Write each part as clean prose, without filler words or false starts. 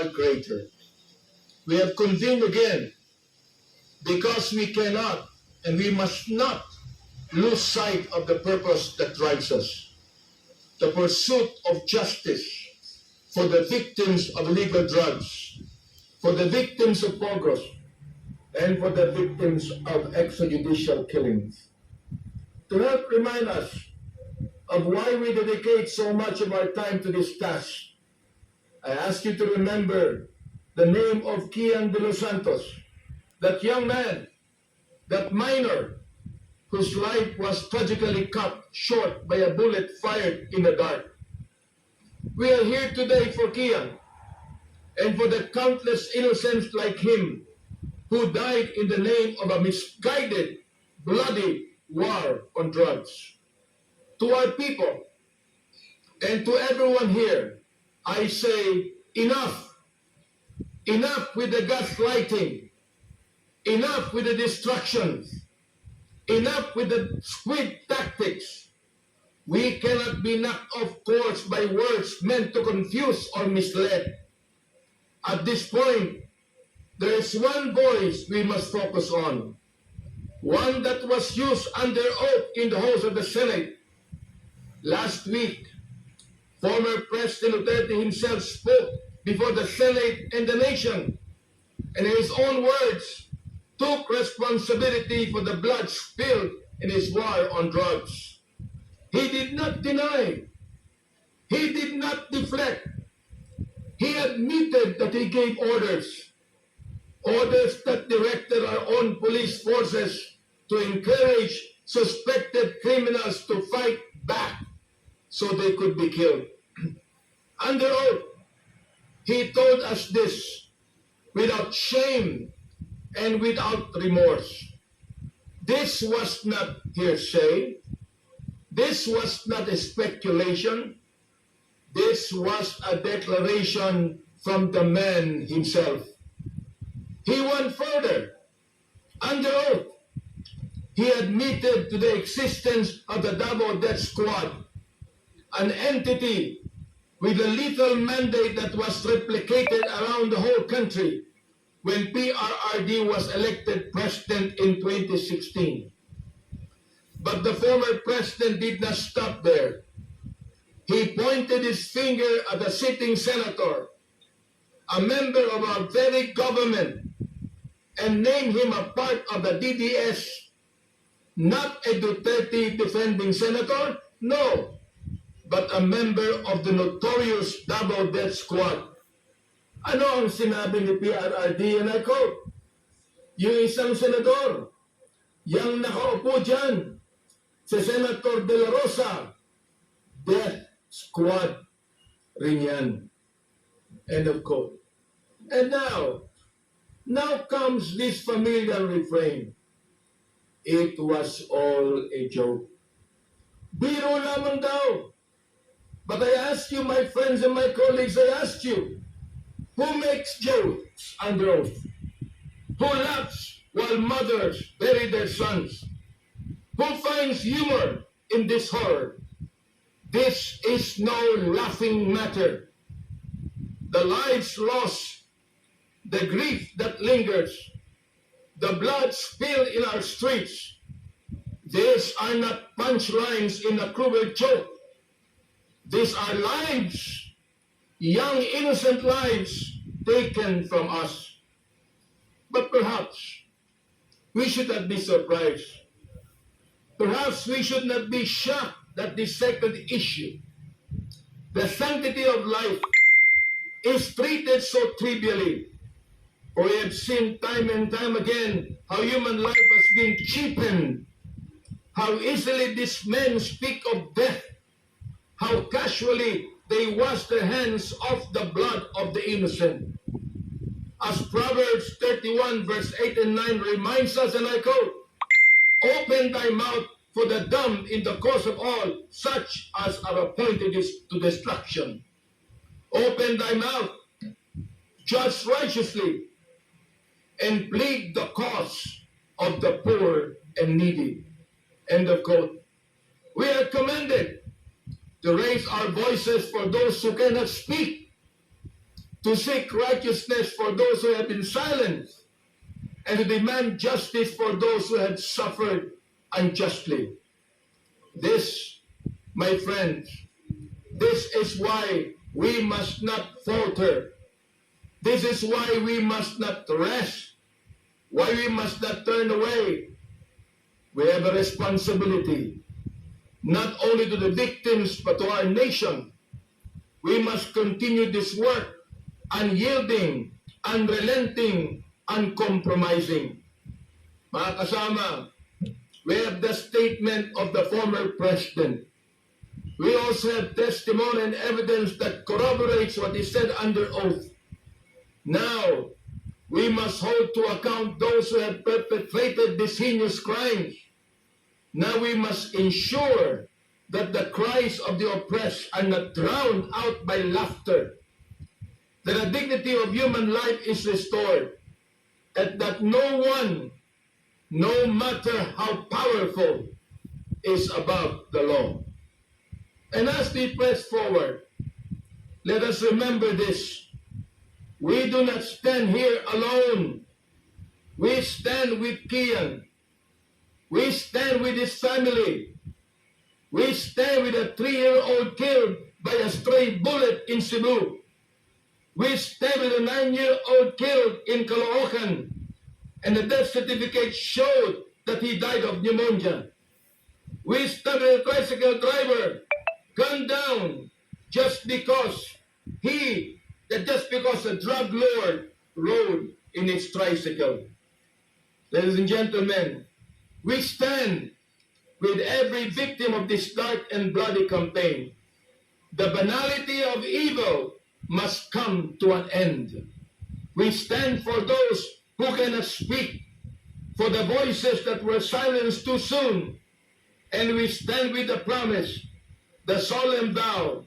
our Creator. We have convened again because we cannot and we must not lose sight of the purpose that drives us, the pursuit of justice for the victims of illegal drugs, for the victims of pogros, and for the victims of extrajudicial killings. To help remind us of why we dedicate so much of our time to this task, I ask you to remember the name of Kian de los Santos, that young man, that minor, whose life was tragically cut short by a bullet fired in the dark. We are here today for Kian and for the countless innocents like him who died in the name of a misguided, bloody war on drugs. To our people and to everyone here, I say enough. Enough with the gaslighting. Enough with the distractions. Enough with the squid tactics. We cannot be knocked off course by words meant to confuse or mislead. At this point, there is one voice we must focus on. One that was used under oath in the halls of the Senate. Last week, former President Duterte himself spoke before the Senate and the nation, and in his own words, took responsibility for the blood spilled in his war on drugs. He did not deny. He did not deflect. He admitted that he gave orders. Orders that directed our own police forces to encourage suspected criminals to fight back so they could be killed. Under oath, he told us this without shame and without remorse. This was not hearsay. This was not a speculation. This was a declaration from the man himself. He went further. Under oath, he admitted to the existence of the Double Death Squad, an entity with a lethal mandate that was replicated around the whole country when PRRD was elected president in 2016. But the former president did not stop there. He pointed his finger at a sitting senator, a member of our very government, and named him a part of the DDS, not a Duterte defending senator, no, but a member of the notorious Double Death Squad. Ano ang sinabi ni PRRD? And I quote, yung isang senador, yung nakaupo dyan, si Senator De La Rosa, Death Squad rin yan. End of quote. And now comes this familiar refrain. It was all a joke. Biro lamang daw. But I ask you, my friends and my colleagues, I ask you, who makes jokes under oath? Who laughs while mothers bury their sons? Who finds humor in this horror? This is no laughing matter. The lives lost, the grief that lingers, the blood spilled in our streets, these are not punchlines in a cruel joke. These are lives, young innocent lives taken from us. But perhaps we should not be surprised. Perhaps we should not be shocked that this second issue, the sanctity of life, is treated so trivially. For we have seen time and time again how human life has been cheapened, how easily these men speak of death, how casually they wash their hands off the blood of the innocent. As Proverbs 31 verse 8 and 9 reminds us, and I quote, open thy mouth for the dumb in the cause of all, such as are appointed to destruction. Open thy mouth, judge righteously, and plead the cause of the poor and needy. End of quote. We are commanded to raise our voices for those who cannot speak, to seek righteousness for those who have been silenced, and to demand justice for those who have suffered unjustly. This, my friends, this is why we must not falter. This is why we must not rest, why we must not turn away. We have a responsibility, not only to the victims, but to our nation. We must continue this work, unyielding, unrelenting, uncompromising. Mga kasama, we have the statement of the former president. We also have testimony and evidence that corroborates what he said under oath. Now, we must hold to account those who have perpetrated these heinous crimes. Now we must ensure that the cries of the oppressed are not drowned out by laughter, that the dignity of human life is restored, and that no one, no matter how powerful, is above the law. And as we press forward, let us remember this. We do not stand here alone. We stand with Kian. We stand with his family. We stand with a 3-year-old killed by a stray bullet in Cebu. We stand with a 9-year-old killed in Caloocan, and the death certificate showed that he died of pneumonia. We stand with a tricycle driver gunned down just because a drug lord rode in his tricycle. Ladies and gentlemen, we stand with every victim of this dark and bloody campaign. The banality of evil must come to an end. We stand for those who cannot speak, for the voices that were silenced too soon, and we stand with the promise, the solemn vow,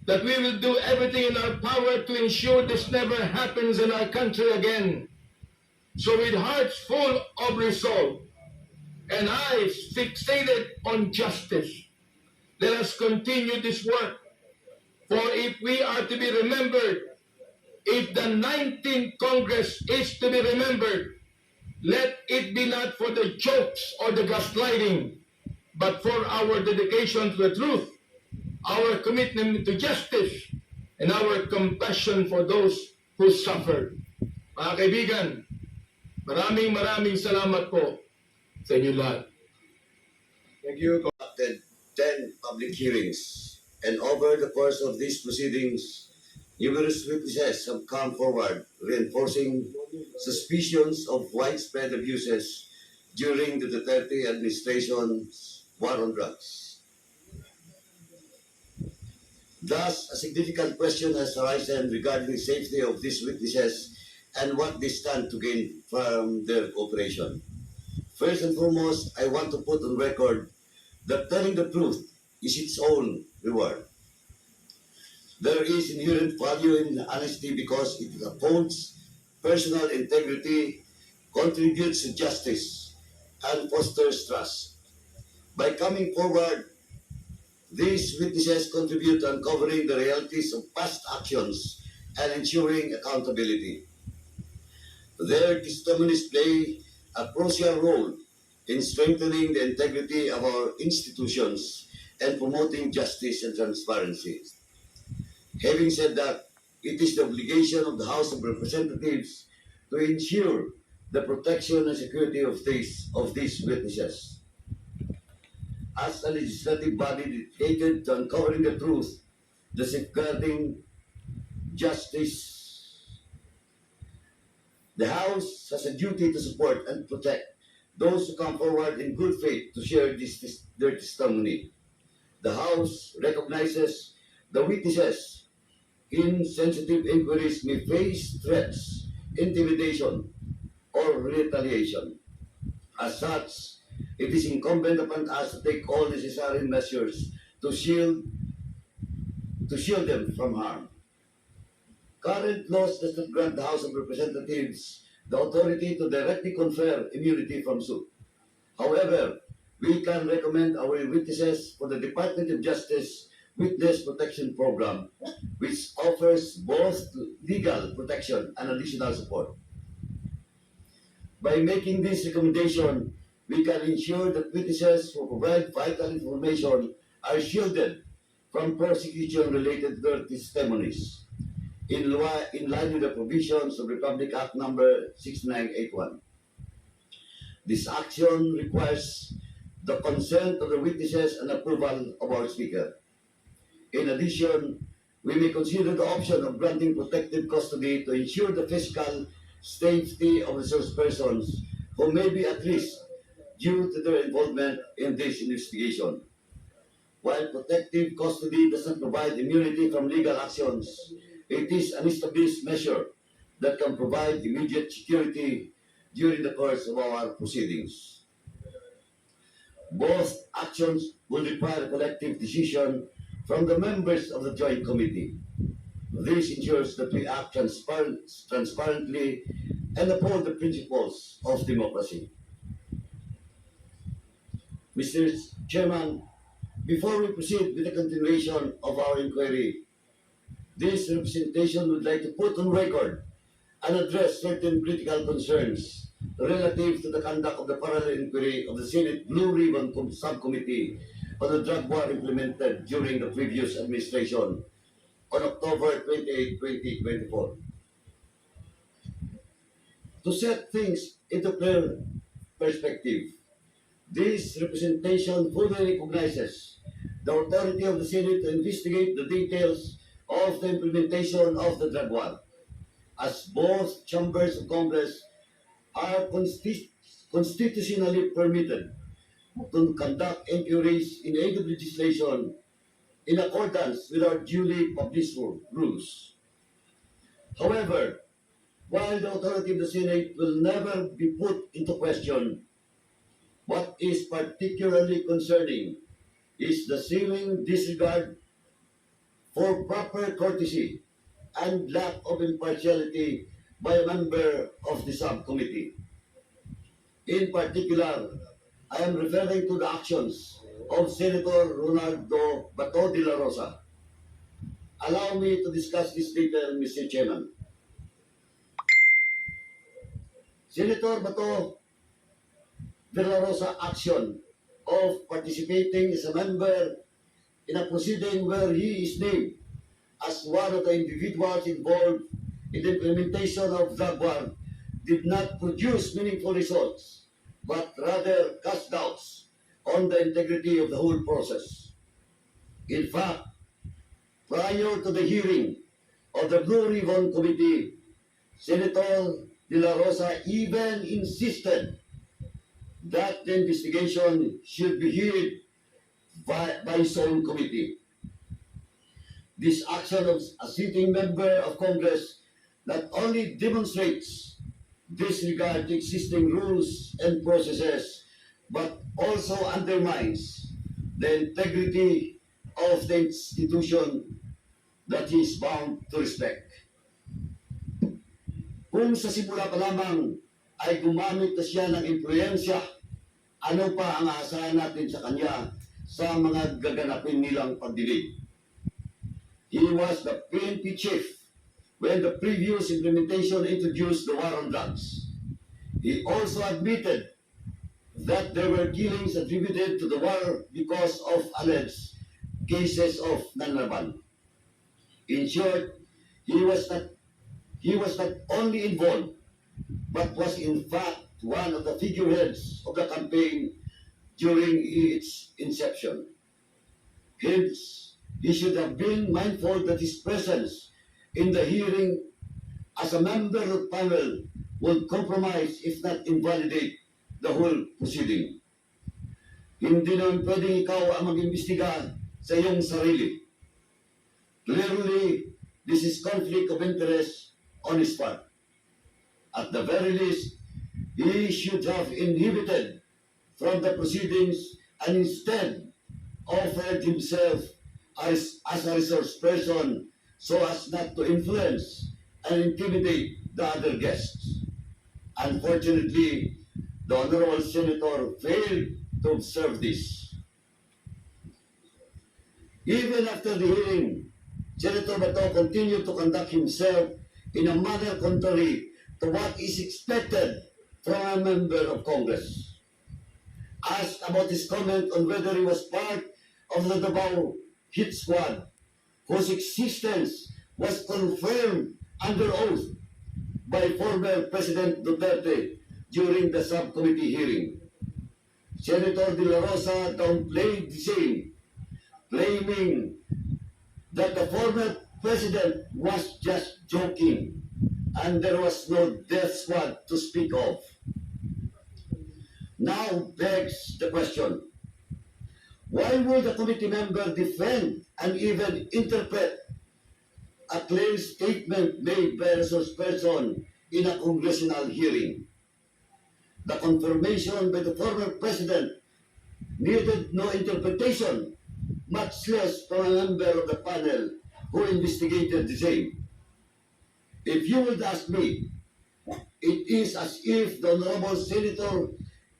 that we will do everything in our power to ensure this never happens in our country again. So with hearts full of resolve and eyes fixated on justice, let us continue this work. For if we are to be remembered, if the 19th Congress is to be remembered, let it be not for the jokes or the gaslighting, but for our dedication to the truth, our commitment to justice, and our compassion for those who suffer. Mga kaibigan, maraming salamat po sa inyo lahat. Thank you. Conducted 10 public hearings, and over the course of these proceedings, numerous witnesses have come forward reinforcing suspicions of widespread abuses during the Duterte administration's war on drugs. Thus, a significant question has arisen regarding the safety of these witnesses and what they stand to gain from their cooperation. First and foremost, I want to put on record that telling the truth is its own reward. There is inherent value in honesty because it upholds personal integrity, contributes to justice, and fosters trust. By coming forward, these witnesses contribute to uncovering the realities of past actions and ensuring accountability. Their testimonies play a crucial role in strengthening the integrity of our institutions and promoting justice and transparency. Having said that, it is the obligation of the House of Representatives to ensure the protection and security of these witnesses. As a legislative body dedicated to uncovering the truth, the safeguarding justice, the House has a duty to support and protect those who come forward in good faith to share their testimony. The House recognizes the witnesses in sensitive inquiries may face threats, intimidation, or retaliation. As such, it is incumbent upon us to take all necessary measures to shield them from harm. Current laws does not grant the House of Representatives the authority to directly confer immunity from suit. However, we can recommend our witnesses for the Department of Justice Witness Protection Program, which offers both legal protection and additional support. By making this recommendation, we can ensure that witnesses who provide vital information are shielded from prosecution related to their testimonies, in line with the provisions of Republic Act Number 6981. This action requires the consent of the witnesses and approval of our speaker. In addition, we may consider the option of granting protective custody to ensure the physical safety of resource persons who may be at risk due to their involvement in this investigation. While protective custody does not provide immunity from legal actions, it is an established measure that can provide immediate security during the course of our proceedings. Both actions will require a collective decision from the members of the Joint Committee. This ensures that we act transparently and uphold the principles of democracy. Mr. Chairman, before we proceed with the continuation of our inquiry, this representation would like to put on record and address certain critical concerns relative to the conduct of the parallel inquiry of the Senate Blue Ribbon Subcommittee on the drug war implemented during the previous administration on October 28, 2024. To set things into clear perspective, this representation fully recognizes the authority of the Senate to investigate the details of the implementation of the drug war, as both chambers of Congress are constitutionally permitted to conduct inquiries in aid of legislation in accordance with our duly published rules. However, while the authority of the Senate will never be put into question, what is particularly concerning is the seeming disregard for proper courtesy and lack of impartiality by a member of the subcommittee. In particular, I am referring to the actions of Senator Ronaldo Bato de la Rosa. Allow me to discuss this later, Mr. Chairman. Senator Bato de la Rosa action of participating as a member in a proceeding where he is named as one of the individuals involved in the implementation of drug war did not produce meaningful results, but rather cast doubts on the integrity of the whole process. In fact, prior to the hearing of the Blue Ribbon Committee, Senator De La Rosa even insisted that the investigation should be heard by his own committee. This action of a sitting member of Congress not only demonstrates disregard to existing rules and processes, but also undermines the integrity of the institution that he is bound to respect. Kung sa simula pa lamang ay gumamit na siya ng impluensya, ano pa ang aasahan natin sa kanya sa mga gaganapin nilang pagdilig? He was the PNP chief when the previous implementation introduced the war on drugs. He also admitted that there were killings attributed to the war because of alleged cases of nanlaban. In short, he was not only involved, but was in fact one of the figureheads of the campaign during its inception. Hence, he should have been mindful that his presence in the hearing as a member of the panel would compromise, if not invalidate, the whole proceeding. Hindi naman pwedeng ikaw ang mag-imbestiga sa iyong sarili. Clearly, this is conflict of interest on his part. At the very least, he should have inhibited from the proceedings and instead offered himself as a resource person so as not to influence and intimidate the other guests. Unfortunately, the Honorable Senator failed to observe this. Even after the hearing, Senator Bato continued to conduct himself in a manner contrary to what is expected from a member of Congress. Asked about his comment on whether he was part of the Davao hit squad, whose existence was confirmed under oath by former President Duterte during the subcommittee hearing, Senator De La Rosa downplayed the same, claiming that the former president was just joking and there was no death squad to speak of. Now begs the question, why would a committee member defend and even interpret a clear statement made by a person in a congressional hearing? The confirmation by the former president needed no interpretation, much less from a member of the panel who investigated the same. If you would ask me, it is as if the Honorable Senator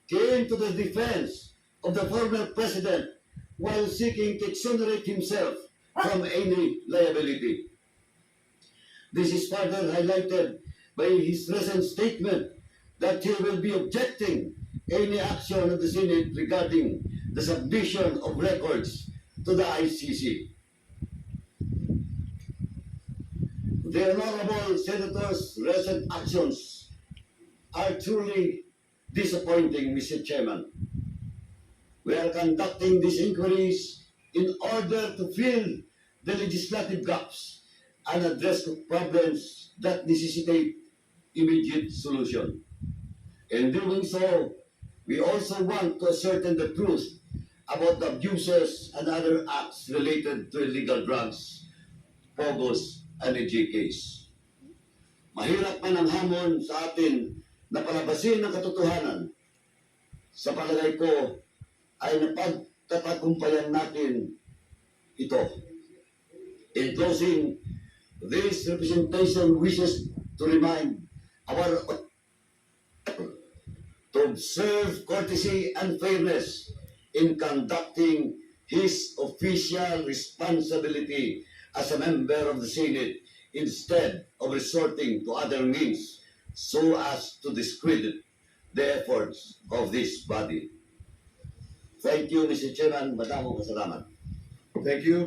came to the defense of the former president while seeking to exonerate himself from any liability. This is further highlighted by his recent statement that he will be objecting any action of the Senate regarding the submission of records to the ICC. The Honorable Senator's recent actions are truly disappointing, Mr. Chairman. We are conducting these inquiries in order to fill the legislative gaps and address the problems that necessitate immediate solution. In doing so, we also want to ascertain the truth about the abuses and other acts related to illegal drugs, POGOs, and EJKs. Mahirap man ang hamon sa atin na palabasin ang katotohanan. Sa palagay ko ay napagtatagumpayan natin ito. In closing, this representation wishes to remind our to observe courtesy and fairness in conducting his official responsibility as a member of the Senate instead of resorting to other means so as to discredit the efforts of this body. Thank you, Mr. Chairman. Madamong kasalamat. Thank you,